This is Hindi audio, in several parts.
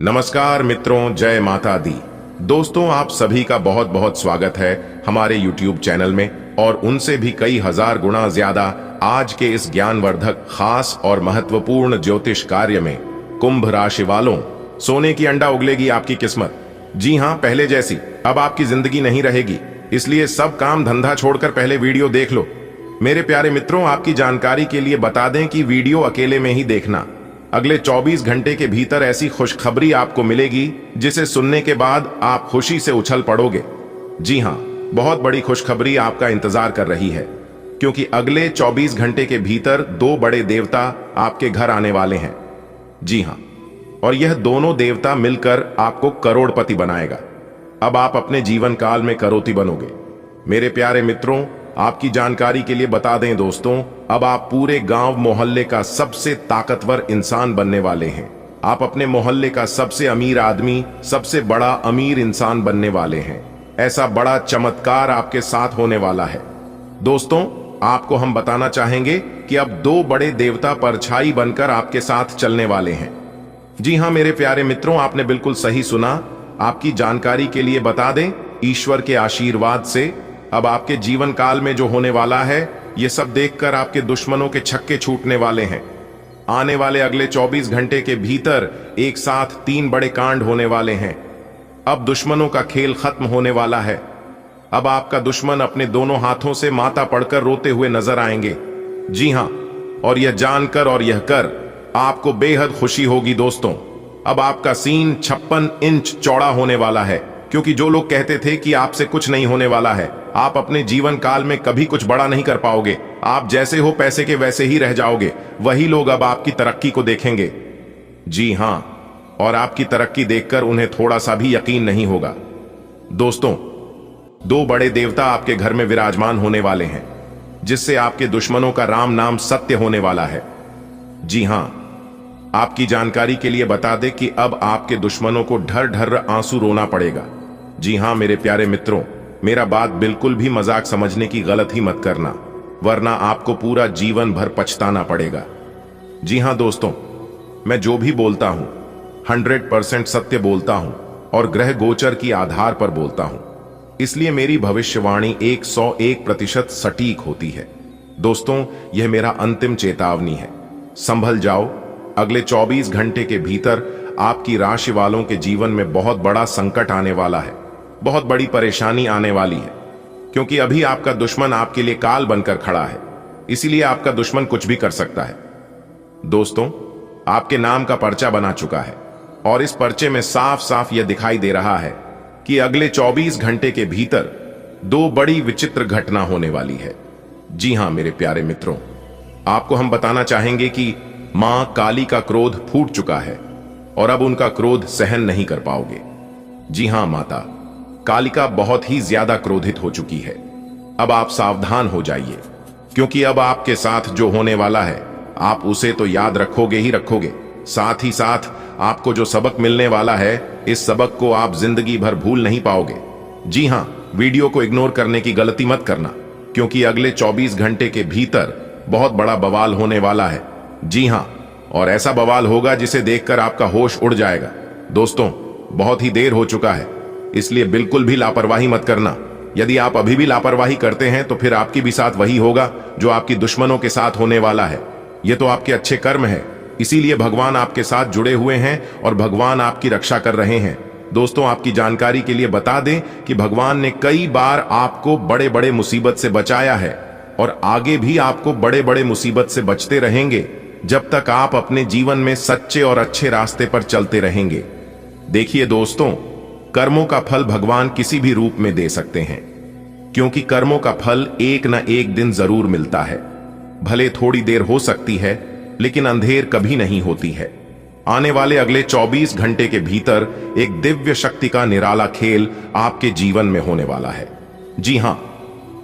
नमस्कार मित्रों, जय माता दी। दोस्तों, आप सभी का बहुत बहुत स्वागत है हमारे YouTube चैनल में और उनसे भी कई हजार गुना ज्यादा आज के इस ज्ञानवर्धक खास और महत्वपूर्ण ज्योतिष कार्य में। कुंभ राशि वालों, सोने की अंडा उगलेगी आपकी किस्मत। जी हाँ, पहले जैसी अब आपकी जिंदगी नहीं रहेगी, इसलिए सब काम धंधा छोड़कर पहले वीडियो देख लो। मेरे प्यारे मित्रों, आपकी जानकारी के लिए बता दें कि वीडियो अकेले में ही देखना। अगले 24 घंटे के भीतर ऐसी खुशखबरी आपको मिलेगी जिसे सुनने के बाद आप खुशी से उछल पड़ोगे। जी हाँ, बहुत बड़ी खुशखबरी आपका इंतजार कर रही है, क्योंकि अगले 24 घंटे के भीतर दो बड़े देवता आपके घर आने वाले हैं। जी हाँ, और यह दोनों देवता मिलकर आपको करोड़पति बनाएगा। अब आप अपने जीवन काल में करोड़पति बनोगे। मेरे प्यारे मित्रों, आपकी जानकारी के लिए बता दें दोस्तों, अब आप पूरे गांव मोहल्ले का सबसे ताकतवर इंसान बनने वाले हैं। आप अपने मोहल्ले का सबसे अमीर आदमी, सबसे बड़ा अमीर इंसान बनने वाले हैं। ऐसा बड़ा चमत्कार आपके साथ होने वाला है। दोस्तों, आपको हम बताना चाहेंगे कि अब दो बड़े देवता परछाई बनकर आपके साथ चलने वाले हैं। जी हां मेरे प्यारे मित्रों, आपने बिल्कुल सही सुना। आपकी जानकारी के लिए बता दें, ईश्वर के आशीर्वाद से अब आपके जीवन काल में जो होने वाला है, ये सब देखकर आपके दुश्मनों के छक्के छूटने वाले हैं। आने वाले अगले 24 घंटे के भीतर एक साथ 3 बड़े कांड होने वाले हैं। अब दुश्मनों का खेल खत्म होने वाला है। अब आपका दुश्मन अपने दोनों हाथों से माथा पड़कर रोते हुए नजर आएंगे। जी हां, और यह जानकर और यह कर आपको बेहद खुशी होगी दोस्तों। अब आपका सीन 56 इंच चौड़ा होने वाला है, क्योंकि जो लोग कहते थे कि आपसे कुछ नहीं होने वाला है, आप अपने जीवन काल में कभी कुछ बड़ा नहीं कर पाओगे, आप जैसे हो पैसे के वैसे ही रह जाओगे, वही लोग अब आपकी तरक्की को देखेंगे। जी हां, और आपकी तरक्की देखकर उन्हें थोड़ा सा भी यकीन नहीं होगा। दोस्तों, दो बड़े देवता आपके घर में विराजमान होने वाले हैं, जिससे आपके दुश्मनों का राम नाम सत्य होने वाला है। जी हां, आपकी जानकारी के लिए बता दें कि अब आपके दुश्मनों को ढर ढर आंसू रोना पड़ेगा। जी हां मेरे प्यारे मित्रों, मेरा बात बिल्कुल भी मजाक समझने की गलत ही मत करना, वरना आपको पूरा जीवन भर पछताना पड़ेगा। जी हां दोस्तों, मैं जो भी बोलता हूं 100% सत्य बोलता हूं और ग्रह गोचर की आधार पर बोलता हूं, इसलिए मेरी भविष्यवाणी 101% सटीक होती है। दोस्तों, यह मेरा अंतिम चेतावनी है। संभल जाओ। अगले 24 घंटे के भीतर आपकी राशि वालों के जीवन में बहुत बड़ा संकट आने वाला है, बहुत बड़ी परेशानी आने वाली है, क्योंकि अभी आपका दुश्मन आपके लिए काल बनकर खड़ा है। इसीलिए आपका दुश्मन कुछ भी कर सकता है। दोस्तों, आपके नाम का पर्चा बना चुका है और इस पर्चे में साफ साफ यह दिखाई दे रहा है कि अगले 24 घंटे के भीतर दो बड़ी विचित्र घटना होने वाली है। जी हां मेरे प्यारे मित्रों, आपको हम बताना चाहेंगे कि मां काली का क्रोध फूट चुका है और अब उनका क्रोध सहन नहीं कर पाओगे। जी हां, माता कालिका बहुत ही ज्यादा क्रोधित हो चुकी है। अब आप सावधान हो जाइए, क्योंकि अब आपके साथ जो होने वाला है, आप उसे तो याद रखोगे ही रखोगे, साथ ही साथ आपको जो सबक मिलने वाला है, इस सबक को आप जिंदगी भर भूल नहीं पाओगे। जी हां, वीडियो को इग्नोर करने की गलती मत करना, क्योंकि अगले 24 घंटे के भीतर बहुत बड़ा बवाल होने वाला है। जी हां, और ऐसा बवाल होगा जिसे देखकर आपका होश उड़ जाएगा। दोस्तों, बहुत ही देर हो चुका है, इसलिए बिल्कुल भी लापरवाही मत करना। यदि आप अभी भी लापरवाही करते हैं तो फिर आपकी भी साथ वही होगा जो आपकी दुश्मनों के साथ होने वाला है। यह तो आपके अच्छे कर्म है, इसीलिए भगवान आपके साथ जुड़े हुए हैं और भगवान आपकी रक्षा कर रहे हैं। दोस्तों, आपकी जानकारी के लिए बता दें कि भगवान ने कई बार आपको बड़े बड़े मुसीबत से बचाया है और आगे भी आपको बड़े बड़े मुसीबत से बचते रहेंगे, जब तक आप अपने जीवन में सच्चे और अच्छे रास्ते पर चलते रहेंगे। देखिए दोस्तों, कर्मों का फल भगवान किसी भी रूप में दे सकते हैं, क्योंकि कर्मों का फल एक न एक दिन जरूर मिलता है। भले थोड़ी देर हो सकती है, लेकिन अंधेर कभी नहीं होती है। आने वाले अगले 24 घंटे के भीतर एक दिव्य शक्ति का निराला खेल आपके जीवन में होने वाला है। जी हां,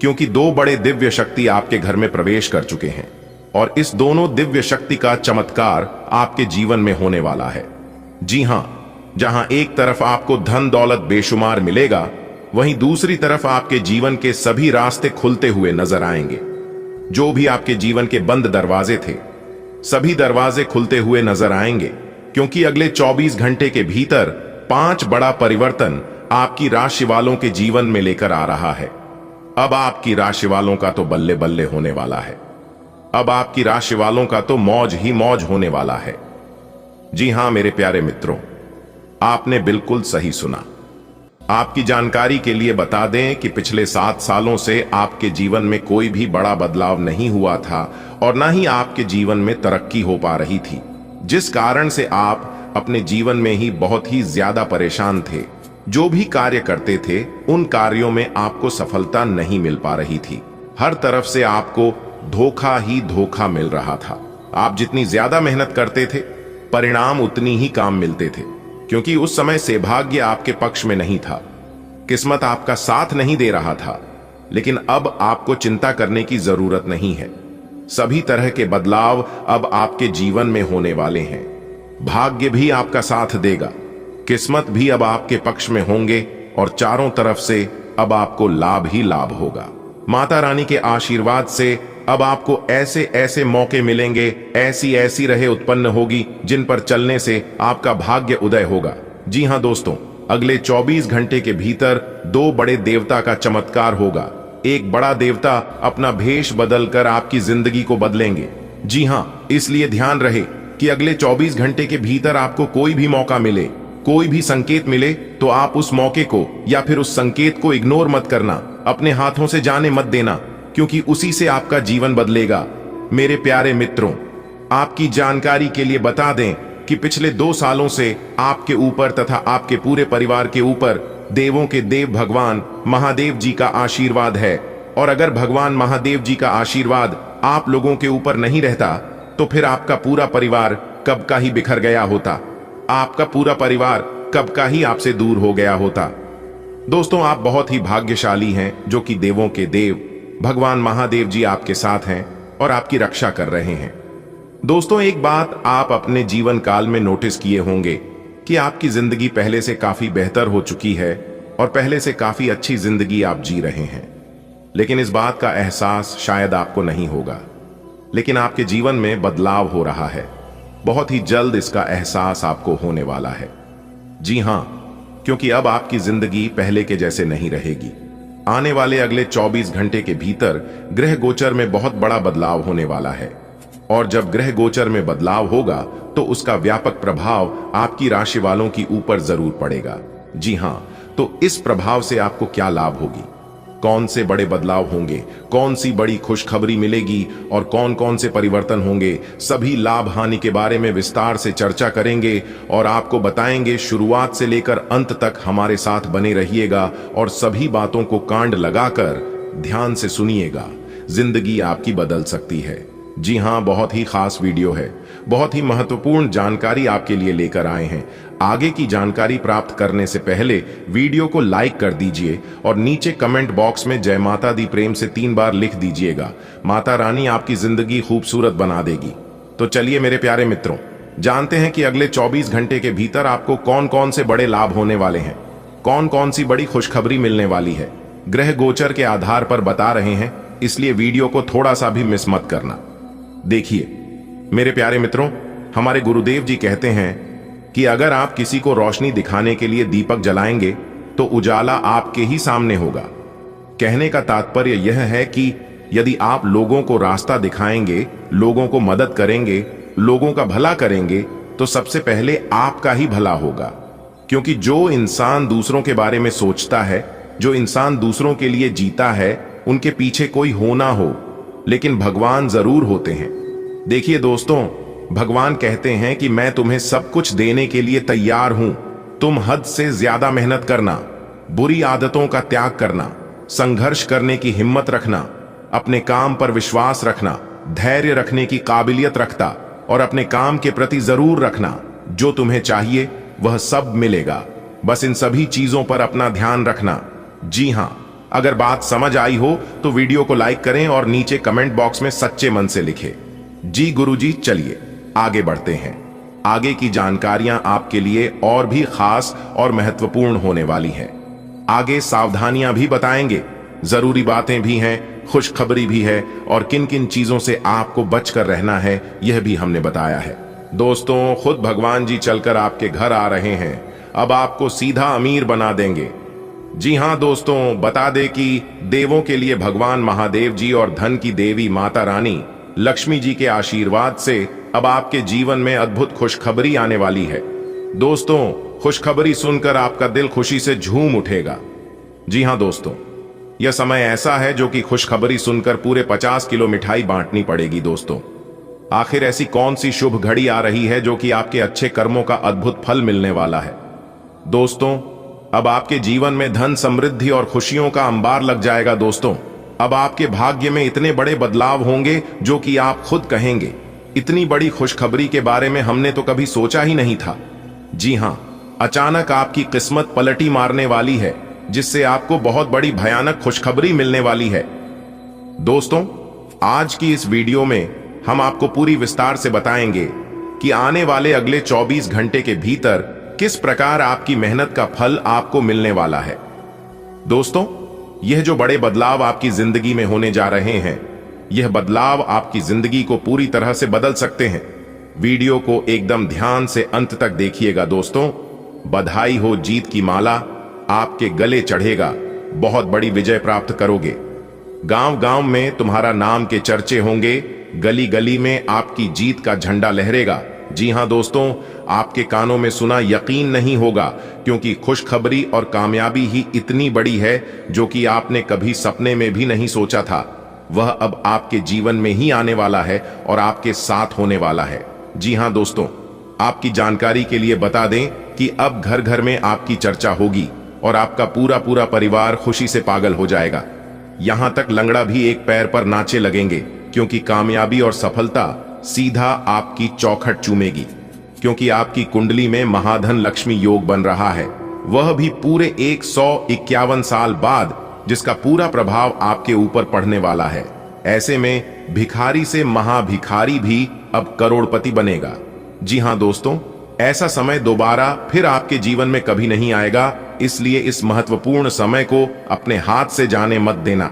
क्योंकि दो बड़े दिव्य शक्ति आपके घर में प्रवेश कर चुके हैं और इस दोनों दिव्य शक्ति का चमत्कार आपके जीवन में होने वाला है। जी हां, जहां एक तरफ आपको धन दौलत बेशुमार मिलेगा, वहीं दूसरी तरफ आपके जीवन के सभी रास्ते खुलते हुए नजर आएंगे। जो भी आपके जीवन के बंद दरवाजे थे, सभी दरवाजे खुलते हुए नजर आएंगे। क्योंकि अगले 24 घंटे के भीतर 5 बड़ा परिवर्तन आपकी राशि वालों के जीवन में लेकर आ रहा है। अब आपकी राशि वालों का तो बल्ले बल्ले होने वाला है। अब आपकी राशि वालों का तो मौज ही मौज होने वाला है। जी हां मेरे प्यारे मित्रों, आपने बिल्कुल सही सुना। आपकी जानकारी के लिए बता दें कि पिछले 7 सालों से आपके जीवन में कोई भी बड़ा बदलाव नहीं हुआ था और ना ही आपके जीवन में तरक्की हो पा रही थी, जिस कारण से आप अपने जीवन में ही बहुत ही ज्यादा परेशान थे। जो भी कार्य करते थे उन कार्यों में आपको सफलता नहीं मिल पा रही थी। हर तरफ से आपको धोखा ही धोखा मिल रहा था। आप जितनी ज्यादा मेहनत करते थे परिणाम उतनी ही काम मिलते थे, क्योंकि उस समय सौभाग्य आपके पक्ष में नहीं था, किस्मत आपका साथ नहीं दे रहा था। लेकिन अब आपको चिंता करने की जरूरत नहीं है। सभी तरह के बदलाव अब आपके जीवन में होने वाले हैं। भाग्य भी आपका साथ देगा, किस्मत भी अब आपके पक्ष में होंगे और चारों तरफ से अब आपको लाभ ही लाभ होगा। माता रानी के आशीर्वाद से अब आपको ऐसे ऐसे मौके मिलेंगे, ऐसी ऐसी राहें उत्पन्न होगी जिन पर चलने से आपका भाग्य उदय होगा। जी हां दोस्तों, अगले 24 घंटे के भीतर 2 बड़े देवता का चमत्कार होगा। एक बड़ा देवता अपना भेष बदलकर आपकी जिंदगी को बदलेंगे। जी हां, इसलिए ध्यान रहे कि अगले 24 घंटे के भीतर आपको कोई भी मौका मिले, कोई भी संकेत मिले तो आप उस मौके को या फिर उस संकेत को इग्नोर मत करना, अपने हाथों से जाने मत देना, क्योंकि उसी से आपका जीवन बदलेगा। मेरे प्यारे मित्रों, आपकी जानकारी के लिए बता दें कि पिछले 2 सालों से आपके ऊपर तथा आपके पूरे परिवार के ऊपर देवों के देव भगवान महादेव जी का आशीर्वाद है। और अगर भगवान महादेव जी का आशीर्वाद आप लोगों के ऊपर नहीं रहता तो फिर आपका पूरा परिवार कब का ही बिखर गया होता, आपका पूरा परिवार कब का ही आपसे दूर हो गया होता। दोस्तों, आप बहुत ही भाग्यशाली हैं जो कि देवों के देव भगवान महादेव जी आपके साथ हैं और आपकी रक्षा कर रहे हैं। दोस्तों, एक बात आप अपने जीवन काल में नोटिस किए होंगे कि आपकी जिंदगी पहले से काफी बेहतर हो चुकी है और पहले से काफी अच्छी जिंदगी आप जी रहे हैं। लेकिन इस बात का एहसास शायद आपको नहीं होगा, लेकिन आपके जीवन में बदलाव हो रहा है। बहुत ही जल्द इसका एहसास आपको होने वाला है। जी हां, क्योंकि अब आपकी जिंदगी पहले के जैसे नहीं रहेगी। आने वाले अगले 24 घंटे के भीतर ग्रह गोचर में बहुत बड़ा बदलाव होने वाला है और जब ग्रह गोचर में बदलाव होगा तो उसका व्यापक प्रभाव आपकी राशि वालों की ऊपर जरूर पड़ेगा। जी हां, तो इस प्रभाव से आपको क्या लाभ होगी, कौन से बड़े बदलाव होंगे, कौन सी बड़ी खुशखबरी मिलेगी और कौन कौन से परिवर्तन होंगे, सभी लाभ हानि के बारे में विस्तार से चर्चा करेंगे और आपको बताएंगे। शुरुआत से लेकर अंत तक हमारे साथ बने रहिएगा और सभी बातों को कांड लगाकर ध्यान से सुनिएगा। जिंदगी आपकी बदल सकती है। जी हां, बहुत ही खास वीडियो है, बहुत ही महत्वपूर्ण जानकारी आपके लिए लेकर आए हैं। आगे की जानकारी प्राप्त करने से पहले वीडियो को लाइक कर दीजिए और नीचे कमेंट बॉक्स में जय माता दी प्रेम से 3 बार लिख दीजिएगा। माता रानी आपकी जिंदगी खूबसूरत बना देगी। तो चलिए मेरे प्यारे मित्रों, जानते हैं कि अगले 24 घंटे के भीतर आपको कौन कौन से बड़े लाभ होने वाले हैं, कौन कौन सी बड़ी खुशखबरी मिलने वाली है। ग्रह गोचर के आधार पर बता रहे हैं, इसलिए वीडियो को थोड़ा सा भी मिस मत करना। देखिए मेरे प्यारे मित्रों, हमारे गुरुदेव जी कहते हैं कि अगर आप किसी को रोशनी दिखाने के लिए दीपक जलाएंगे तो उजाला आपके ही सामने होगा। कहने का तात्पर्य यह है कि यदि आप लोगों को रास्ता दिखाएंगे, लोगों को मदद करेंगे, लोगों का भला करेंगे, तो सबसे पहले आपका ही भला होगा। क्योंकि जो इंसान दूसरों के बारे में सोचता है, जो इंसान दूसरों के लिए जीता है, उनके पीछे कोई हो ना हो, लेकिन भगवान जरूर होते हैं। देखिए दोस्तों, भगवान कहते हैं कि मैं तुम्हें सब कुछ देने के लिए तैयार हूं। तुम हद से ज्यादा मेहनत करना, बुरी आदतों का त्याग करना, संघर्ष करने की हिम्मत रखना, अपने काम पर विश्वास रखना, धैर्य रखने की काबिलियत रखता और अपने काम के प्रति जरूर रखना। जो तुम्हें चाहिए वह सब मिलेगा। बस इन सभी चीजों पर अपना ध्यान रखना। जी हां, अगर बात समझ आई हो तो वीडियो को लाइक करें और नीचे कमेंट बॉक्स में सच्चे मन से लिखें, जी गुरुजी। चलिए आगे बढ़ते हैं। आगे की जानकारियां आपके लिए और भी खास और महत्वपूर्ण होने वाली हैं। आगे सावधानियां भी बताएंगे, जरूरी बातें भी हैं, खुशखबरी भी है और किन किन चीजों से आपको बचकर रहना है यह भी हमने बताया है। दोस्तों, खुद भगवान जी चलकर आपके घर आ रहे हैं। अब आपको सीधा अमीर बना देंगे। जी हां दोस्तों, बता दें कि देवों के लिए भगवान महादेव जी और धन की देवी माता रानी लक्ष्मी जी के आशीर्वाद से अब आपके जीवन में अद्भुत खुशखबरी आने वाली है। दोस्तों, खुशखबरी सुनकर आपका दिल खुशी से झूम उठेगा। जी हां दोस्तों, यह समय ऐसा है जो कि खुशखबरी सुनकर पूरे 50 किलो मिठाई बांटनी पड़ेगी। दोस्तों, आखिर ऐसी कौन सी शुभ घड़ी आ रही है जो कि आपके अच्छे कर्मों का अद्भुत फल मिलने वाला है। दोस्तों, अब आपके जीवन में धन, समृद्धि और खुशियों का अंबार लग जाएगा। दोस्तों, अब आपके भाग्य में इतने बड़े बदलाव होंगे जो कि आप खुद कहेंगे, इतनी बड़ी खुशखबरी के बारे में हमने तो कभी सोचा ही नहीं था। जी हां, अचानक आपकी किस्मत पलटी मारने वाली है, जिससे आपको बहुत बड़ी भयानक खुशखबरी मिलने वाली है। दोस्तों, आज की इस वीडियो में हम आपको पूरी विस्तार से बताएंगे कि आने वाले अगले 24 घंटे के भीतर किस प्रकार आपकी मेहनत का फल आपको मिलने वाला है। दोस्तों, यह जो बड़े बदलाव आपकी जिंदगी में होने जा रहे हैं, यह बदलाव आपकी जिंदगी को पूरी तरह से बदल सकते हैं। वीडियो को एकदम ध्यान से अंत तक देखिएगा। दोस्तों, बधाई हो, जीत की माला आपके गले चढ़ेगा, बहुत बड़ी विजय प्राप्त करोगे। गांव गांव में तुम्हारा नाम के चर्चे होंगे, गली गली में आपकी जीत का झंडा लहरेगा। जी हां दोस्तों, आपके कानों में सुना यकीन नहीं होगा, क्योंकि खुशखबरी और कामयाबी ही इतनी बड़ी है जो कि आपने कभी सपने में भी नहीं सोचा था। वह अब आपके जीवन में ही आने वाला है और आपके साथ होने वाला है। जी हां दोस्तों, आपकी जानकारी के लिए बता दें कि अब घर घर में आपकी चर्चा होगी और आपका पूरा पूरा परिवार खुशी से पागल हो जाएगा। यहां तक लंगड़ा भी एक पैर पर नाचे लगेंगे, क्योंकि कामयाबी और सफलता सीधा आपकी चौखट चूमेगी। क्योंकि आपकी कुंडली में महाधन लक्ष्मी योग बन रहा है, वह भी पूरे 151 साल बाद, जिसका पूरा प्रभाव आपके ऊपर पड़ने वाला है। ऐसे में भिखारी से महाभिखारी भी अब करोड़पति बनेगा। जी हां दोस्तों, ऐसा समय दोबारा फिर आपके जीवन में कभी नहीं आएगा, इसलिए इस महत्वपूर्ण समय को अपने हाथ से जाने मत देना।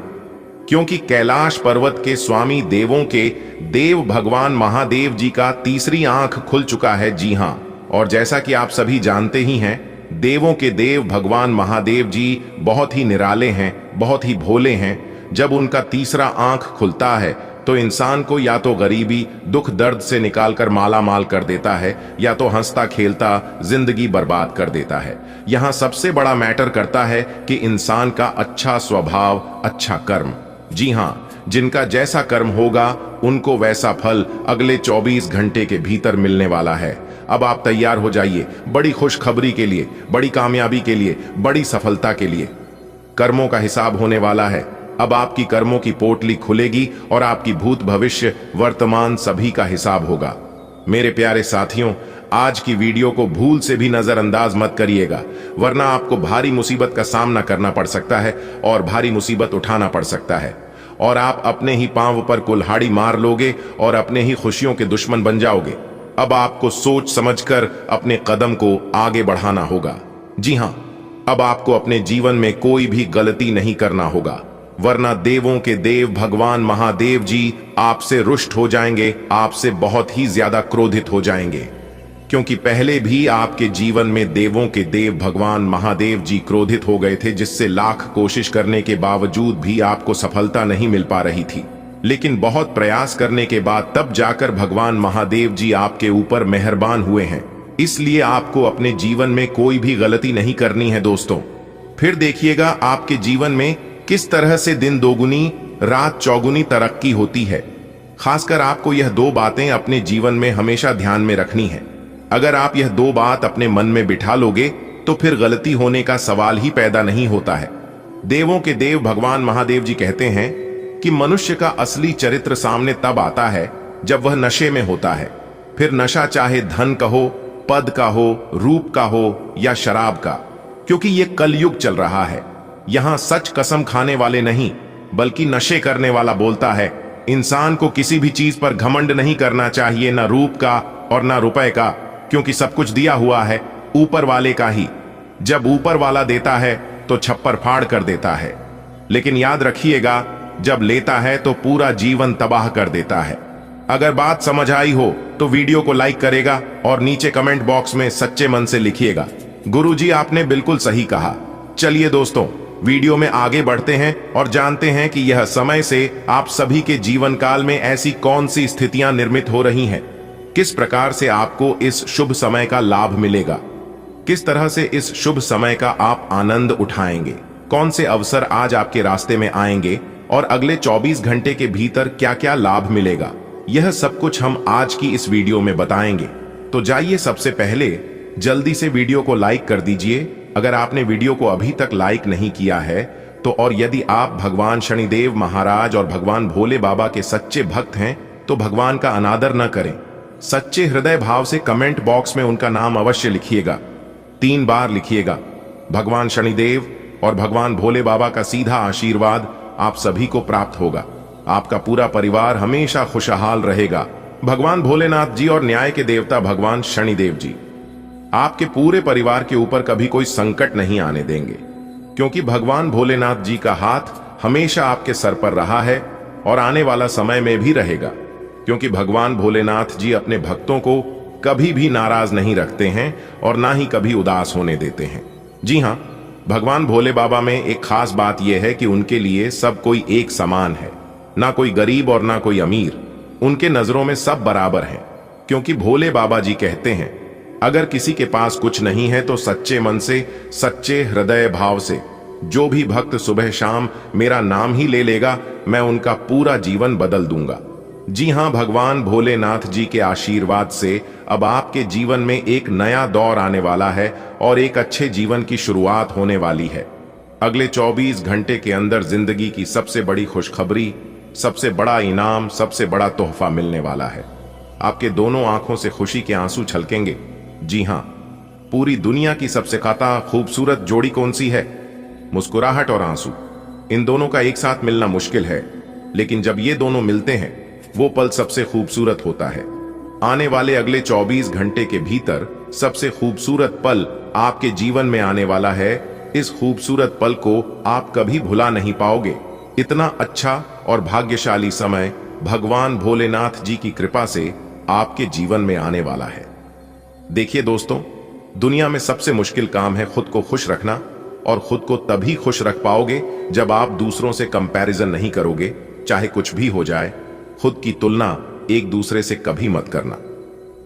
क्योंकि कैलाश पर्वत के स्वामी देवों के देव भगवान महादेव जी का तीसरी आंख खुल चुका है। जी हां, और जैसा कि आप सभी जानते ही हैं, देवों के देव भगवान महादेव जी बहुत ही निराले हैं, बहुत ही भोले हैं। जब उनका तीसरा आंख खुलता है तो इंसान को या तो गरीबी, दुख, दर्द से निकालकर माला माल कर देता है, या तो हंसता खेलता जिंदगी बर्बाद कर देता है। यहां सबसे बड़ा मैटर करता है कि इंसान का अच्छा स्वभाव, अच्छा कर्म। जी हां, जिनका जैसा कर्म होगा उनको वैसा फल अगले 24 घंटे के भीतर मिलने वाला है। अब आप तैयार हो जाइए बड़ी खुशखबरी के लिए, बड़ी कामयाबी के लिए, बड़ी सफलता के लिए। कर्मों का हिसाब होने वाला है। अब आपकी कर्मों की पोटली खुलेगी और आपकी भूत, भविष्य, वर्तमान सभी का हिसाब होगा। मेरे प्यारे साथियों, आज की वीडियो को भूल से भी नजरअंदाज मत करिएगा, वरना आपको भारी मुसीबत का सामना करना पड़ सकता है और भारी मुसीबत उठाना पड़ सकता है, और आप अपने ही पांव पर कुल्हाड़ी मार लोगे और अपने ही खुशियों के दुश्मन बन जाओगे। अब आपको सोच समझकर अपने कदम को आगे बढ़ाना होगा। जी हां, अब आपको अपने जीवन में कोई भी गलती नहीं करना होगा, वरना देवों के देव भगवान महादेव जी आपसे रुष्ट हो जाएंगे, आपसे बहुत ही ज्यादा क्रोधित हो जाएंगे। क्योंकि पहले भी आपके जीवन में देवों के देव भगवान महादेव जी क्रोधित हो गए थे, जिससे लाख कोशिश करने के बावजूद भी आपको सफलता नहीं मिल पा रही थी। लेकिन बहुत प्रयास करने के बाद तब जाकर भगवान महादेव जी आपके ऊपर मेहरबान हुए हैं। इसलिए आपको अपने जीवन में कोई भी गलती नहीं करनी है। दोस्तों, फिर देखिएगा आपके जीवन में किस तरह से दिन दोगुनी रात चौगुनी तरक्की होती है। खासकर आपको यह दो बातें अपने जीवन में हमेशा ध्यान में रखनी है। अगर आप यह दो बात अपने मन में बिठा लोगे तो फिर गलती होने का सवाल ही पैदा नहीं होता है। देवों के देव भगवान महादेव जी कहते हैं कि मनुष्य का असली चरित्र सामने तब आता है जब वह नशे में होता है। फिर नशा चाहे धन का हो, पद का हो, रूप का हो या शराब का, क्योंकि यह कलयुग चल रहा है। यहां सच कसम खाने वाले नहीं बल्कि नशे करने वाला बोलता है। इंसान को किसी भी चीज पर घमंड नहीं करना चाहिए, ना रूप का और ना रुपए का, क्योंकि सब कुछ दिया हुआ है ऊपर वाले का ही। जब ऊपर वाला देता है तो छप्पर फाड़ कर देता है, लेकिन याद रखिएगा जब लेता है तो पूरा जीवन तबाह कर देता है। अगर बात समझ आई हो तो वीडियो को लाइक करेगा और नीचे कमेंट बॉक्स में सच्चे मन से लिखिएगा, गुरुजी आपने बिल्कुल सही कहा। चलिए दोस्तों, वीडियो में आगे बढ़ते हैं और जानते हैं कि यह समय से आप सभी के जीवन काल में ऐसी कौन सी स्थितियां निर्मित हो रही हैं, किस प्रकार से आपको इस शुभ समय का लाभ मिलेगा, किस तरह से इस शुभ समय का आप आनंद उठाएंगे, कौन से अवसर आज आपके रास्ते में आएंगे और अगले 24 घंटे के भीतर क्या क्या लाभ मिलेगा, यह सब कुछ हम आज की इस वीडियो में बताएंगे। तो जाइए, सबसे पहले जल्दी से वीडियो को लाइक कर दीजिए अगर आपने वीडियो को अभी तक लाइक नहीं किया है तो। और यदि आप भगवान शनिदेव महाराज और भगवान भोले बाबा के सच्चे भक्त हैं तो भगवान का अनादर न करें, सच्चे हृदय भाव से कमेंट बॉक्स में उनका नाम अवश्य लिखिएगा, 3 बार लिखिएगा। भगवान शनिदेव और भगवान भोले बाबा का सीधा आशीर्वाद आप सभी को प्राप्त होगा। आपका पूरा परिवार हमेशा खुशहाल रहेगा। भगवान भोलेनाथ जी और न्याय के देवता भगवान शनिदेव जी आपके पूरे परिवार के ऊपर कभी कोई संकट नहीं आने देंगे, क्योंकि भगवान भोलेनाथ जी का हाथ हमेशा आपके सर पर रहा है और आने वाला समय में भी रहेगा, क्योंकि भगवान भोलेनाथ जी अपने भक्तों को कभी भी नाराज नहीं रखते हैं और ना ही कभी उदास होने देते हैं। जी हाँ, भगवान भोले बाबा में एक खास बात यह है कि उनके लिए सब कोई एक समान है, ना कोई गरीब और ना कोई अमीर। उनके नजरों में सब बराबर हैं, क्योंकि भोले बाबा जी कहते हैं, अगर किसी के पास कुछ नहीं है तो सच्चे मन से, सच्चे हृदय भाव से जो भी भक्त सुबह शाम मेरा नाम ही ले लेगा, मैं उनका पूरा जीवन बदल दूंगा। जी हां, भगवान भोलेनाथ जी के आशीर्वाद से अब आपके जीवन में एक नया दौर आने वाला है और एक अच्छे जीवन की शुरुआत होने वाली है। अगले 24 घंटे के अंदर जिंदगी की सबसे बड़ी खुशखबरी, सबसे बड़ा इनाम, सबसे बड़ा तोहफा मिलने वाला है। आपके दोनों आंखों से खुशी के आंसू छलकेंगे। जी हां, पूरी दुनिया की सबसे ज्यादा खूबसूरत जोड़ी कौन सी है? मुस्कुराहट और आंसू। इन दोनों का एक साथ मिलना मुश्किल है, लेकिन जब ये दोनों मिलते हैं वो पल सबसे खूबसूरत होता है। आने वाले अगले 24 घंटे के भीतर सबसे खूबसूरत पल आपके जीवन में आने वाला है। इस खूबसूरत पल को आप कभी भुला नहीं पाओगे। इतना अच्छा और भाग्यशाली समय भगवान भोलेनाथ जी की कृपा से आपके जीवन में आने वाला है। देखिए दोस्तों, दुनिया में सबसे मुश्किल काम है खुद को खुश रखना, और खुद को तभी खुश रख पाओगे जब आप दूसरों से कंपैरिजन नहीं करोगे। चाहे कुछ भी हो जाए, खुद की तुलना एक दूसरे से कभी मत करना,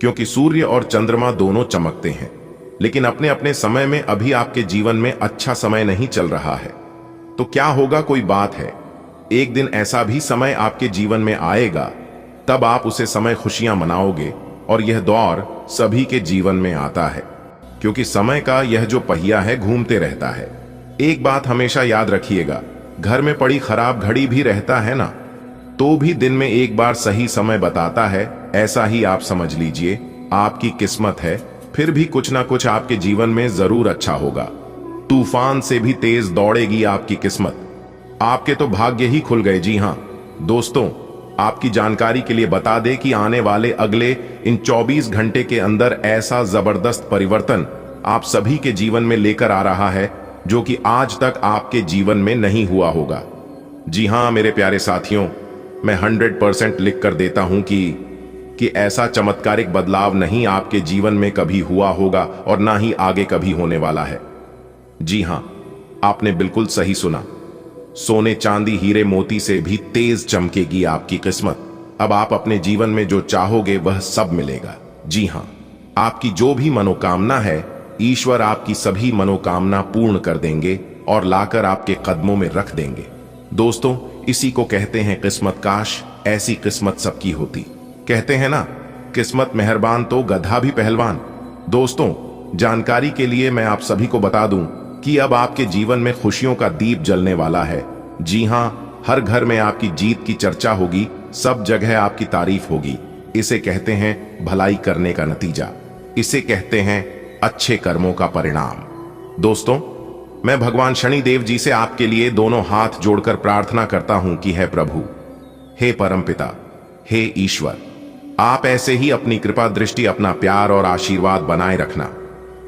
क्योंकि सूर्य और चंद्रमा दोनों चमकते हैं, लेकिन अपने अपने समय में अभी आपके जीवन में अच्छा समय नहीं चल रहा है। तो क्या होगा, कोई बात है, एक दिन ऐसा भी समय आपके जीवन में आएगा, तब आप उसे समय खुशियां मनाओगे। और यह दौर सभी के जीवन में आता है, क्योंकि समय का यह जो पहिया है घूमते रहता है। एक बात हमेशा याद रखिएगा, घर में पड़ी खराब घड़ी भी रहता है ना, तो भी दिन में एक बार सही समय बताता है। ऐसा ही आप समझ लीजिए, आपकी किस्मत है, फिर भी कुछ ना कुछ आपके जीवन में जरूर अच्छा होगा। तूफान से भी तेज दौड़ेगी आपकी किस्मत। आपके तो भाग्य ही खुल गए। जी हाँ दोस्तों, आपकी जानकारी के लिए बता दें कि आने वाले अगले इन 24 घंटे के अंदर ऐसा जबरदस्त परिवर्तन आप सभी के जीवन में लेकर आ रहा है, जो कि आज तक आपके जीवन में नहीं हुआ होगा। जी हाँ मेरे प्यारे साथियों, मैं 100% लिख कर देता हूं कि ऐसा चमत्कारिक बदलाव नहीं आपके जीवन में कभी हुआ होगा और ना ही आगे कभी होने वाला है। जी हां, आपने बिल्कुल सही सुना। सोने चांदी हीरे मोती से भी तेज चमकेगी आपकी किस्मत। अब आप अपने जीवन में जो चाहोगे वह सब मिलेगा। जी हां, आपकी जो भी मनोकामना है, ईश्वर आपकी सभी मनोकामना पूर्ण कर देंगे और लाकर आपके कदमों में रख देंगे। दोस्तों, इसी को कहते हैं किस्मत। काश ऐसी किस्मत सबकी होती। कहते हैं ना, किस्मत मेहरबान तो गधा भी पहलवान। दोस्तों, जानकारी के लिए मैं आप सभी को बता दूं कि अब आपके जीवन में खुशियों का दीप जलने वाला है। जी हां, हर घर में आपकी जीत की चर्चा होगी, सब जगह आपकी तारीफ होगी। इसे कहते हैं भलाई करने का नतीजा, इसे कहते हैं अच्छे कर्मों का परिणाम। दोस्तों, मैं भगवान शनिदेव जी से आपके लिए दोनों हाथ जोड़कर प्रार्थना करता हूं कि हे प्रभु, हे परमपिता, हे ईश्वर, आप ऐसे ही अपनी कृपा दृष्टि, अपना प्यार और आशीर्वाद बनाए रखना।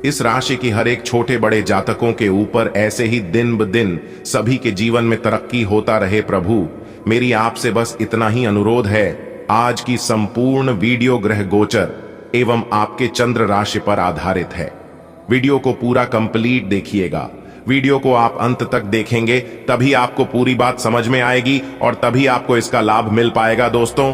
इस राशि की हर एक छोटे बड़े जातकों के ऊपर ऐसे ही दिन ब दिन सभी के जीवन में तरक्की होता रहे। प्रभु, मेरी आपसे बस इतना ही अनुरोध है आज की संपूर्ण वीडियो ग्रह गोचर एवं आपके चंद्र राशि पर आधारित है। वीडियो को पूरा कंप्लीट देखिएगा। वीडियो को आप अंत तक देखेंगे तभी आपको पूरी बात समझ में आएगी और तभी आपको इसका लाभ मिल पाएगा। दोस्तों,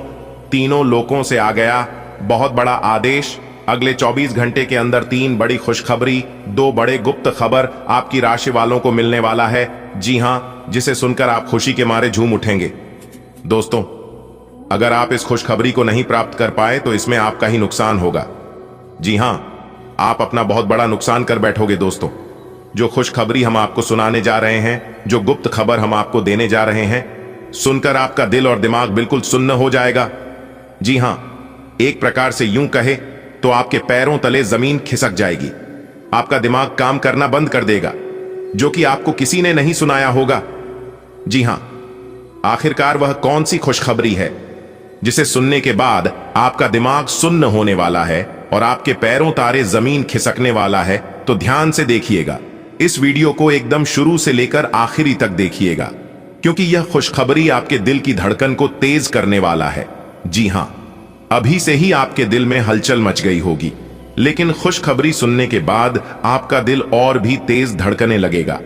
तीनों लोकों से आ गया बहुत बड़ा आदेश। अगले 24 घंटे के अंदर 3 बड़ी खुशखबरी, 2 बड़े गुप्त खबर आपकी राशि वालों को मिलने वाला है। जी हां, जिसे सुनकर आप खुशी के मारे झूम उठेंगे। दोस्तों, अगर आप इस खुशखबरी को नहीं प्राप्त कर पाए तो इसमें आपका ही नुकसान होगा। जी हां, आप अपना बहुत बड़ा नुकसान कर बैठोगे। दोस्तों, जो खुशखबरी हम आपको सुनाने जा रहे हैं, जो गुप्त खबर हम आपको देने जा रहे हैं, सुनकर आपका दिल और दिमाग बिल्कुल सुन्न हो जाएगा। जी हां, एक प्रकार से यूं कहे तो आपके पैरों तले जमीन खिसक जाएगी। आपका दिमाग काम करना बंद कर देगा, जो कि आपको किसी ने नहीं सुनाया होगा। जी हां, आखिरकार वह कौन सी खुशखबरी है जिसे सुनने के बाद आपका दिमाग सुन्न होने वाला है और आपके पैरों तारे जमीन खिसकने वाला है? तो ध्यान से देखिएगा। इस वीडियो को एकदम शुरू से लेकर आखिरी तक देखिएगा, क्योंकि यह खुशखबरी आपके दिल की धड़कन को तेज करने वाला है। जी हां, अभी से ही आपके दिल में हलचल मच गई होगी, लेकिन खुशखबरी सुनने के बाद आपका दिल और भी तेज धड़कने लगेगा।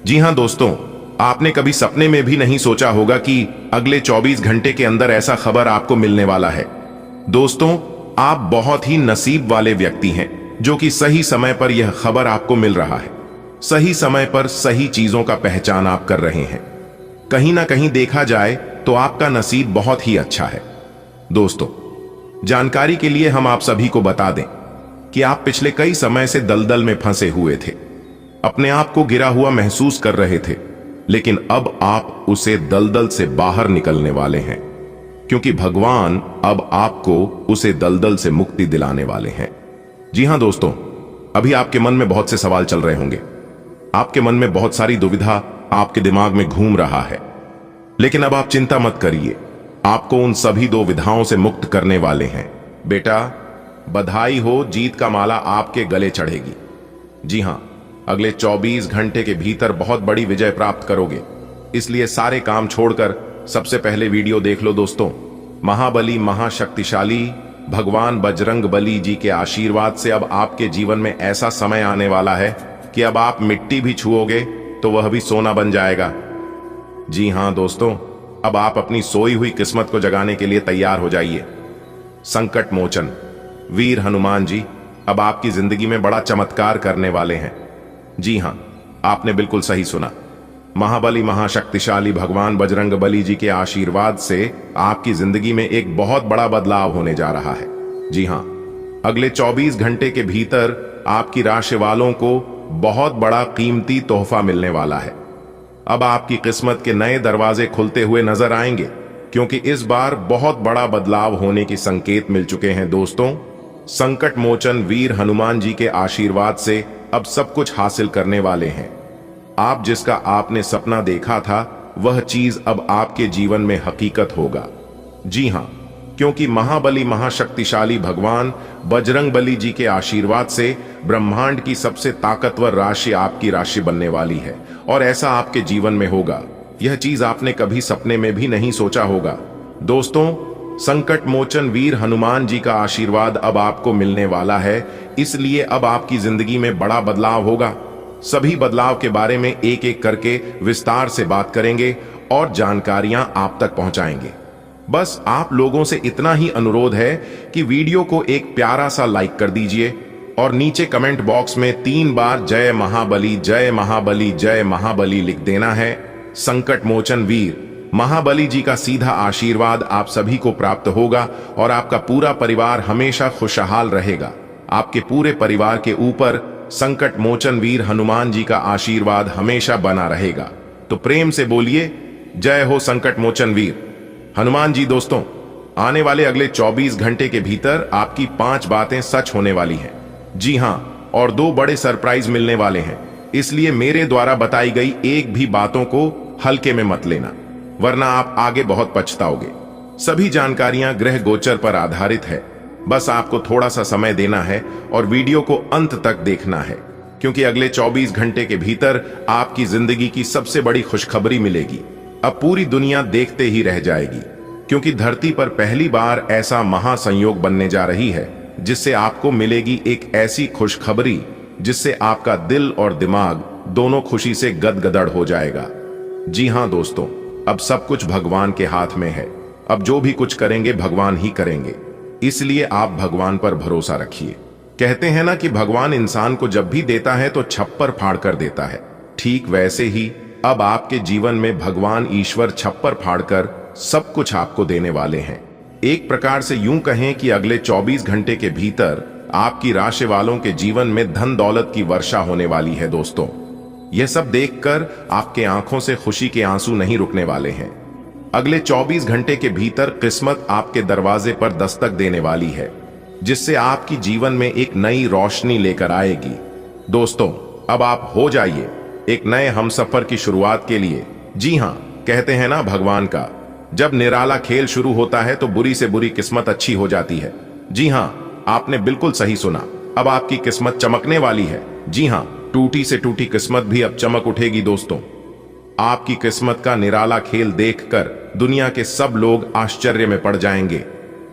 जी हां दोस्तों, आपने कभी सपने में भी नहीं सोचा होगा कि अगले 24 घंटे के अंदर ऐसा खबर आपको मिलने वाला है। दोस्तों, आप बहुत ही नसीब वाले व्यक्ति हैं जो कि सही समय पर यह खबर आपको मिल रहा है। सही समय पर सही चीजों का पहचान आप कर रहे हैं। कहीं ना कहीं देखा जाए तो आपका नसीब बहुत ही अच्छा है। दोस्तों, जानकारी के लिए हम आप सभी को बता दें कि आप पिछले कई समय से दलदल में फंसे हुए थे, अपने आप को गिरा हुआ महसूस कर रहे थे, लेकिन अब आप उसे दलदल से बाहर निकलने वाले हैं, क्योंकि भगवान अब आपको उसे दलदल से मुक्ति दिलाने वाले हैं। जी हां दोस्तों, अभी आपके मन में बहुत से सवाल चल रहे होंगे। आपके मन में बहुत सारी दुविधा आपके दिमाग में घूम रहा है, लेकिन अब आप चिंता मत करिए। आपको उन सभी दुविधाओं से मुक्त करने वाले हैं। बेटा, बधाई हो, जीत का माला आपके गले चढ़ेगी। जी हां, अगले 24 घंटे के भीतर बहुत बड़ी विजय प्राप्त करोगे। इसलिए सारे काम छोड़कर सबसे पहले वीडियो देख लो। दोस्तों, महाबली महाशक्तिशाली भगवान बजरंग बली जी के आशीर्वाद से अब आपके जीवन में ऐसा समय आने वाला है कि अब आप मिट्टी भी छुओगे तो वह भी सोना बन जाएगा। जी हां दोस्तों, अब आप अपनी सोई हुई किस्मत को जगाने के लिए तैयार हो जाइए। संकट मोचन वीर हनुमान जी अब आपकी जिंदगी में बड़ा चमत्कार करने वाले हैं। जी हां, आपने बिल्कुल सही सुना। महाबली महाशक्तिशाली भगवान बजरंग बली जी के आशीर्वाद से आपकी जिंदगी में एक बहुत बड़ा बदलाव होने जा रहा है। जी हां, अगले 24 घंटे के भीतर आपकी राशि वालों को बहुत बड़ा कीमती तोहफा मिलने वाला है। अब आपकी किस्मत के नए दरवाजे खुलते हुए नजर आएंगे, क्योंकि इस बार बहुत बड़ा बदलाव होने की संकेत मिल चुके हैं। दोस्तों, संकट मोचन वीर हनुमान जी के आशीर्वाद से अब सब कुछ हासिल करने वाले हैं। आप जिसका आपने सपना देखा था वह चीज अब आपके जीवन में हकीकत होगा। जी हां, क्योंकि महाबली महाशक्तिशाली भगवान बजरंग बली जी के आशीर्वाद से ब्रह्मांड की सबसे ताकतवर राशि आपकी राशि बनने वाली है, और ऐसा आपके जीवन में होगा। यह चीज आपने कभी सपने में भी नहीं सोचा होगा। दोस्तों, संकट मोचन वीर हनुमान जी का आशीर्वाद अब आपको मिलने वाला है, इसलिए अब आपकी जिंदगी में बड़ा बदलाव होगा। सभी बदलाव के बारे में एक एक करके विस्तार से बात करेंगे और जानकारियां आप तक पहुंचाएंगे। बस आप लोगों से इतना ही अनुरोध है कि वीडियो को एक प्यारा सा लाइक कर दीजिए और नीचे कमेंट बॉक्स में 3 बार जय महाबली जय महाबली जय महाबली लिख देना है। संकट मोचन वीर महाबली जी का सीधा आशीर्वाद आप सभी को प्राप्त होगा और आपका पूरा परिवार हमेशा खुशहाल रहेगा। आपके पूरे परिवार के ऊपर संकट मोचन वीर हनुमान जी का आशीर्वाद हमेशा बना रहेगा। तो प्रेम से बोलिए, जय हो संकट मोचन वीर हनुमान जी। दोस्तों, आने वाले अगले 24 घंटे के भीतर आपकी 5 बातें सच होने वाली हैं। जी हां, और 2 बड़े सरप्राइज मिलने वाले हैं, इसलिए मेरे द्वारा बताई गई एक भी बातों को हल्के में मत लेना, वरना आप आगे बहुत पछताओगे। सभी जानकारियां ग्रह गोचर पर आधारित है। बस आपको थोड़ा सा समय देना है और वीडियो को अंत तक देखना है, क्योंकि अगले 24 घंटे के भीतर आपकी जिंदगी की सबसे बड़ी खुशखबरी मिलेगी। अब पूरी दुनिया देखते ही रह जाएगी, क्योंकि धरती पर पहली बार ऐसा महासंयोग बनने जा रही है जिससे आपको मिलेगी एक ऐसी खुशखबरी जिससे आपका दिल और दिमाग दोनों खुशी से गदगदड़ हो जाएगा। जी हां दोस्तों, अब सब कुछ भगवान के हाथ में है। अब जो भी कुछ करेंगे भगवान ही करेंगे, इसलिए आप भगवान पर भरोसा रखिए। कहते हैं ना कि भगवान इंसान को जब भी देता है तो छप्पर फाड़ कर देता है। ठीक वैसे ही अब आपके जीवन में भगवान ईश्वर छप्पर फाड़कर सब कुछ आपको देने वाले हैं। एक प्रकार से यूं कहें कि अगले 24 घंटे के भीतर आपकी राशि वालों के जीवन में धन दौलत की वर्षा होने वाली है। दोस्तों, यह सब देखकर आपके आंखों से खुशी के आंसू नहीं रुकने वाले हैं। अगले 24 घंटे के भीतर किस्मत आपके दरवाजे पर दस्तक देने वाली है, जिससे आपकी जीवन में एक नई रोशनी लेकर आएगी। दोस्तों, अब आप हो जाइए एक नए हमसफर की शुरुआत के लिए। जी हां, कहते हैं ना भगवान का जब निराला खेल शुरू होता है तो बुरी से बुरी किस्मत अच्छी हो जाती है। जी हां, आपने बिल्कुल सही सुना। अब आपकी किस्मत चमकने वाली है। जी हां, टूटी से टूटी किस्मत भी अब चमक उठेगी। दोस्तों, आपकी किस्मत का निराला खेल देखकर दुनिया के सब लोग आश्चर्य में पड़ जाएंगे,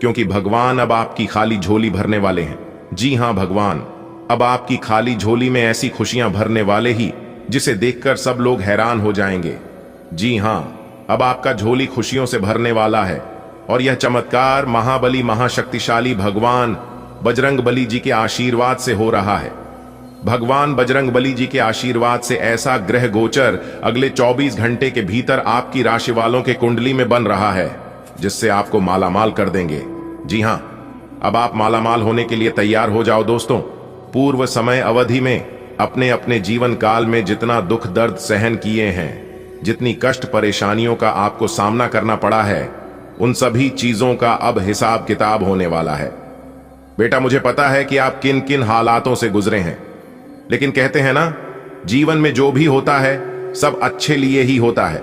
क्योंकि भगवान अब आपकी खाली झोली भरने वाले हैं। जी हां, भगवान अब आपकी खाली झोली में ऐसी खुशियां भरने वाले ही जिसे देखकर सब लोग हैरान हो जाएंगे। जी हां, अब आपका झोली खुशियों से भरने वाला है, और यह चमत्कार महाबली महाशक्तिशाली भगवान बजरंगबली जी के आशीर्वाद से हो रहा है। भगवान बजरंगबली जी के आशीर्वाद से ऐसा ग्रह गोचर अगले 24 घंटे के भीतर आपकी राशि वालों के कुंडली में बन रहा है, जिससे आपको मालामाल कर देंगे। जी हां, अब आप मालामाल होने के लिए तैयार हो जाओ। दोस्तों, पूर्व समय अवधि में अपने अपने जीवन काल में जितना दुख दर्द सहन किए हैं, जितनी कष्ट परेशानियों का आपको सामना करना पड़ा है, उन सभी चीजों का अब हिसाब किताब होने वाला है। बेटा, मुझे पता है कि आप किन किन हालातों से गुजरे हैं, लेकिन कहते हैं ना, जीवन में जो भी होता है सब अच्छे लिए ही होता है।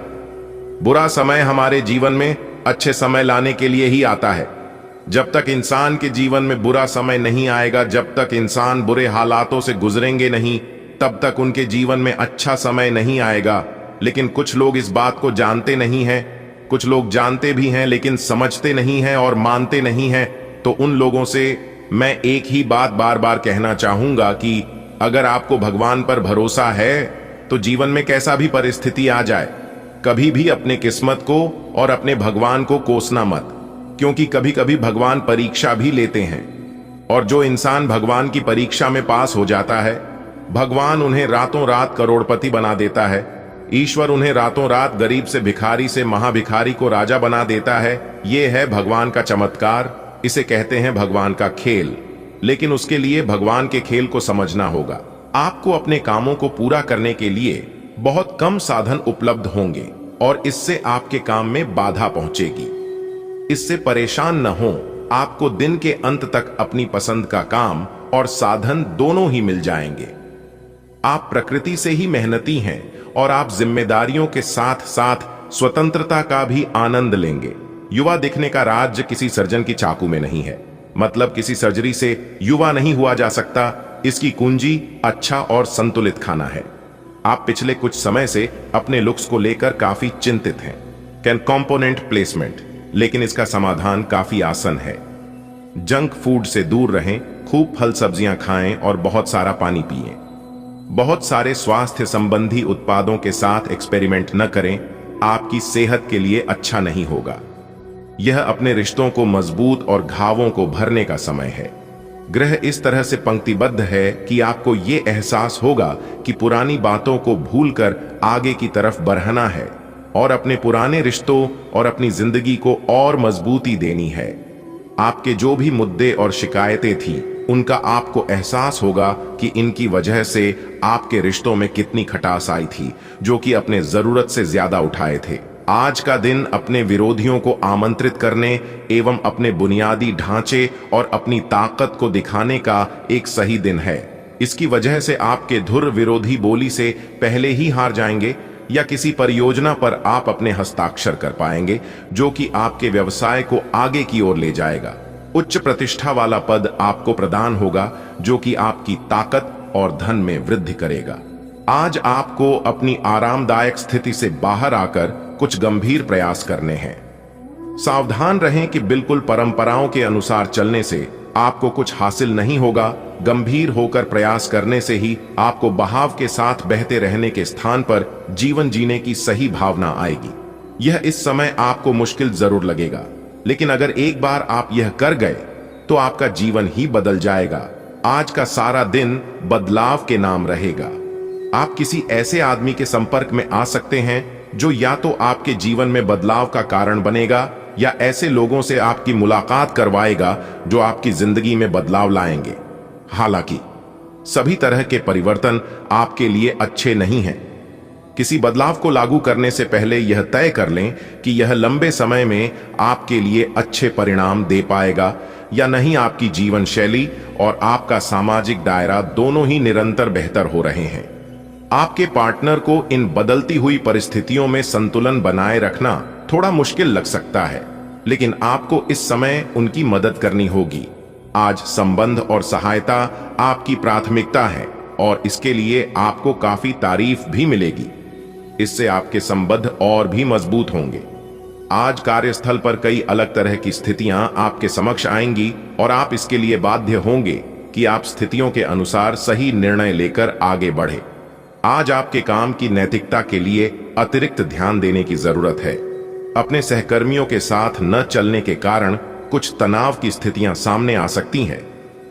बुरा समय हमारे जीवन में अच्छे समय लाने के लिए ही आता है। जब तक इंसान के जीवन में बुरा समय नहीं आएगा, जब तक इंसान बुरे हालातों से गुजरेंगे नहीं, तब तक उनके जीवन में अच्छा समय नहीं आएगा। लेकिन कुछ लोग इस बात को जानते नहीं हैं, कुछ लोग जानते भी हैं लेकिन समझते नहीं हैं और मानते नहीं हैं। तो उन लोगों से मैं एक ही बात बार बार कहना चाहूंगा कि अगर आपको भगवान पर भरोसा है तो जीवन में कैसा भी परिस्थिति आ जाए, कभी भी अपने किस्मत को और अपने भगवान को कोसना मत, क्योंकि कभी कभी भगवान परीक्षा भी लेते हैं, और जो इंसान भगवान की परीक्षा में पास हो जाता है, भगवान उन्हें रातों रात करोड़पति बना देता है। ईश्वर उन्हें रातों रात गरीब से भिखारी से महाभिखारी को राजा बना देता है। यह है भगवान का चमत्कार, इसे कहते हैं भगवान का खेल। लेकिन उसके लिए भगवान के खेल को समझना होगा। आपको अपने कामों को पूरा करने के लिए बहुत कम साधन उपलब्ध होंगे और इससे आपके काम में बाधा पहुंचेगी। इससे परेशान न हो, आपको दिन के अंत तक अपनी पसंद का काम और साधन दोनों ही मिल जाएंगे। आप प्रकृति से ही मेहनती हैं और आप जिम्मेदारियों के साथ साथ स्वतंत्रता का भी आनंद लेंगे। युवा दिखने का राज किसी सर्जन की चाकू में नहीं है, मतलब किसी सर्जरी से युवा नहीं हुआ जा सकता। इसकी कुंजी अच्छा और संतुलित खाना है। आप पिछले कुछ समय से अपने लुक्स को लेकर काफी चिंतित हैं। कैन कंपोनेंट प्लेसमेंट, लेकिन इसका समाधान काफी आसान है। जंक फूड से दूर रहें, खूब फल सब्जियां खाएं और बहुत सारा पानी पिएं। बहुत सारे स्वास्थ्य संबंधी उत्पादों के साथ एक्सपेरिमेंट न करें, आपकी सेहत के लिए अच्छा नहीं होगा। यह अपने रिश्तों को मजबूत और घावों को भरने का समय है। ग्रह इस तरह से पंक्तिबद्ध है कि आपको ये एहसास होगा कि पुरानी बातों को भूलकर आगे की तरफ बढ़ना है और अपने पुराने रिश्तों और अपनी जिंदगी को और मजबूती देनी है। आपके जो भी मुद्दे और शिकायतें थी, उनका आपको एहसास होगा कि इनकी वजह से आपके रिश्तों में कितनी खटास आई थी, जो कि अपने जरूरत से ज्यादा उठाए थे। आज का दिन अपने विरोधियों को आमंत्रित करने एवं अपने बुनियादी ढांचे और अपनी ताकत को दिखाने का एक सही दिन है। इसकी वजह से आपके धुर विरोधी बोली से पहले ही हार जाएंगे या किसी परियोजना पर आप अपने हस्ताक्षर कर पाएंगे, जो कि आपके व्यवसाय को आगे की ओर ले जाएगा। उच्च प्रतिष्ठा वाला पद आपको प्रदान होगा, जो कि आपकी ताकत और धन में वृद्धि करेगा। आज आपको अपनी आरामदायक स्थिति से बाहर आकर कुछ गंभीर प्रयास करने हैं। सावधान रहें कि बिल्कुल परंपराओं के अनुसार चलने से आपको कुछ हासिल नहीं होगा। गंभीर होकर प्रयास करने से ही आपको बहाव के साथ बहते रहने के स्थान पर जीवन जीने की सही भावना आएगी। यह इस समय आपको मुश्किल जरूर लगेगा, लेकिन अगर एक बार आप यह कर गए तो आपका जीवन ही बदल जाएगा। आज का सारा दिन बदलाव के नाम रहेगा। आप किसी ऐसे आदमी के संपर्क में आ सकते हैं जो या तो आपके जीवन में बदलाव का कारण बनेगा या ऐसे लोगों से आपकी मुलाकात करवाएगा जो आपकी जिंदगी में बदलाव लाएंगे। हालांकि सभी तरह के परिवर्तन आपके लिए अच्छे नहीं हैं। किसी बदलाव को लागू करने से पहले यह तय कर लें कि यह लंबे समय में आपके लिए अच्छे परिणाम दे पाएगा या नहीं। आपकी जीवन शैली और आपका सामाजिक दायरा दोनों ही निरंतर बेहतर हो रहे हैं। आपके पार्टनर को इन बदलती हुई परिस्थितियों में संतुलन बनाए रखना थोड़ा मुश्किल लग सकता है, लेकिन आपको इस समय उनकी मदद करनी होगी। आज संबंध और सहायता आपकी प्राथमिकता है और इसके लिए आपको काफी तारीफ भी मिलेगी। इससे आपके संबंध और भी मजबूत होंगे। आज कार्यस्थल पर कई अलग तरह की स्थितियां आपके समक्ष आएंगी और आप इसके लिए बाध्य होंगे कि आप स्थितियों के अनुसार सही निर्णय लेकर आगे बढ़े। आज आपके काम की नैतिकता के लिए अतिरिक्त ध्यान देने की जरूरत है। अपने सहकर्मियों के साथ न चलने के कारण कुछ तनाव की स्थितियां सामने आ सकती हैं,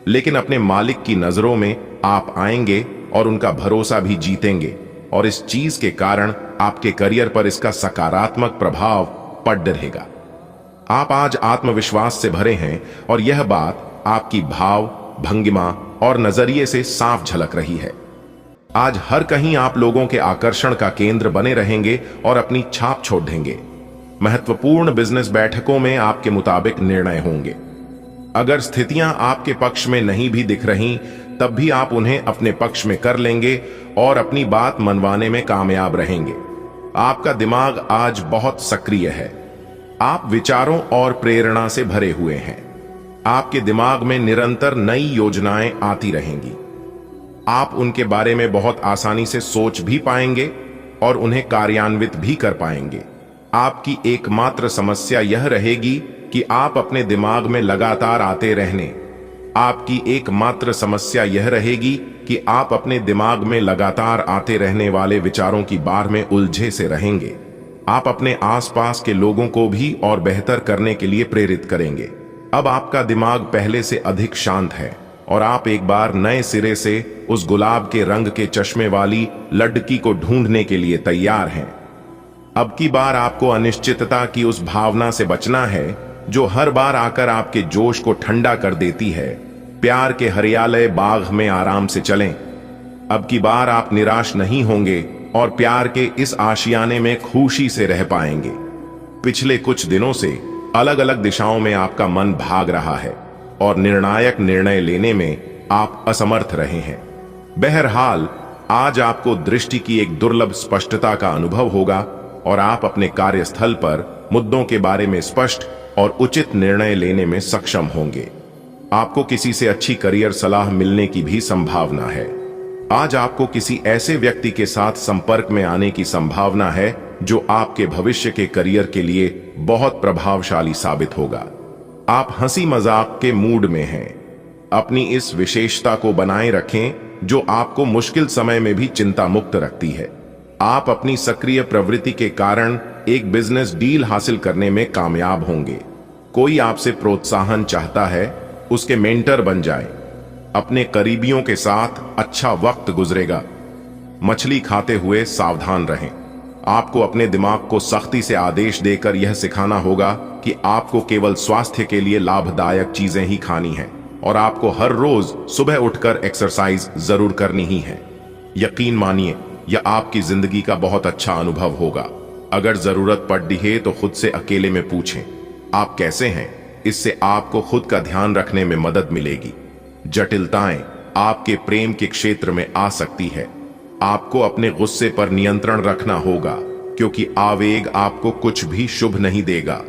लेकिन अपने मालिक की नजरों में आप आएंगे और उनका भरोसा भी जीतेंगे और इस चीज के कारण आपके करियर पर इसका सकारात्मक प्रभाव पड़ रहेगा। आप आज आत्मविश्वास से भरे हैं और यह बात आपकी भाव, भंगिमा और नजरिए से साफ झलक रही है। आज हर कहीं आप लोगों के आकर्षण का केंद्र बने रहेंगे और अपनी छाप छोड़ देंगे। महत्वपूर्ण बिजनेस बैठकों में आपके मुताबिक निर्णय होंगे। अगर स्थितियां आपके पक्ष में नहीं भी दिख रही, तब भी आप उन्हें अपने पक्ष में कर लेंगे और अपनी बात मनवाने में कामयाब रहेंगे। आपका दिमाग आज बहुत सक्रिय है। आप विचारों और प्रेरणा से भरे हुए हैं। आपके दिमाग में निरंतर नई योजनाएं आती रहेंगी। आप उनके बारे में बहुत आसानी से सोच भी पाएंगे और उन्हें कार्यान्वित भी कर पाएंगे। आपकी एकमात्र समस्या यह रहेगी कि आप अपने दिमाग में लगातार आते रहने आपकी एकमात्र समस्या यह रहेगी कि आप अपने दिमाग में लगातार आते रहने वाले विचारों की बाढ़ में उलझे से रहेंगे। आप अपने आसपास के लोगों को भी और बेहतर करने के लिए प्रेरित करेंगे। अब आपका दिमाग पहले से अधिक शांत है और आप एक बार नए सिरे से उस गुलाब के रंग के चश्मे वाली लड़की को ढूंढने के लिए तैयार हैं। अब की बार आपको अनिश्चितता की उस भावना से बचना है जो हर बार आकर आपके जोश को ठंडा कर देती है। प्यार के हरियाले बाग में आराम से चलें। अब की बार आप निराश नहीं होंगे और प्यार के इस आशियाने में खुशी से रह पाएंगे। पिछले कुछ दिनों से अलग अलग दिशाओं में आपका मन भाग रहा है और निर्णायक निर्णय लेने में आप असमर्थ रहे हैं। बहरहाल आज आपको दृष्टि की एक दुर्लभ स्पष्टता का अनुभव होगा और आप अपने कार्यस्थल पर मुद्दों के बारे में स्पष्ट और उचित निर्णय लेने में सक्षम होंगे। आपको किसी से अच्छी करियर सलाह मिलने की भी संभावना है। आज आपको किसी ऐसे व्यक्ति के साथ संपर्क में आने की संभावना है जो आपके भविष्य के करियर के लिए बहुत प्रभावशाली साबित होगा। आप हंसी मजाक के मूड में हैं। अपनी इस विशेषता को बनाए रखें जो आपको मुश्किल समय में भी चिंता मुक्त रखती है। आप अपनी सक्रिय प्रवृत्ति के कारण एक बिजनेस डील हासिल करने में कामयाब होंगे। कोई आपसे प्रोत्साहन चाहता है, उसके मेंटर बन जाएं। अपने करीबियों के साथ अच्छा वक्त गुजरेगा। मछली खाते हुए सावधान रहें। आपको अपने दिमाग को सख्ती से आदेश देकर यह सिखाना होगा कि आपको केवल स्वास्थ्य के लिए लाभदायक चीजें ही खानी हैं और आपको हर रोज सुबह उठकर एक्सरसाइज जरूर करनी ही है। यकीन मानिए, यह आपकी जिंदगी का बहुत अच्छा अनुभव होगा। अगर जरूरत पड़ती है तो खुद से अकेले में पूछें, आप कैसे हैं? इससे आपको खुद का ध्यान रखने में मदद मिलेगी। जटिलताएं आपके प्रेम के क्षेत्र में आ सकती है। आपको अपने गुस्से पर नियंत्रण रखना होगा क्योंकि आवेग आपको कुछ भी शुभ नहीं देगा।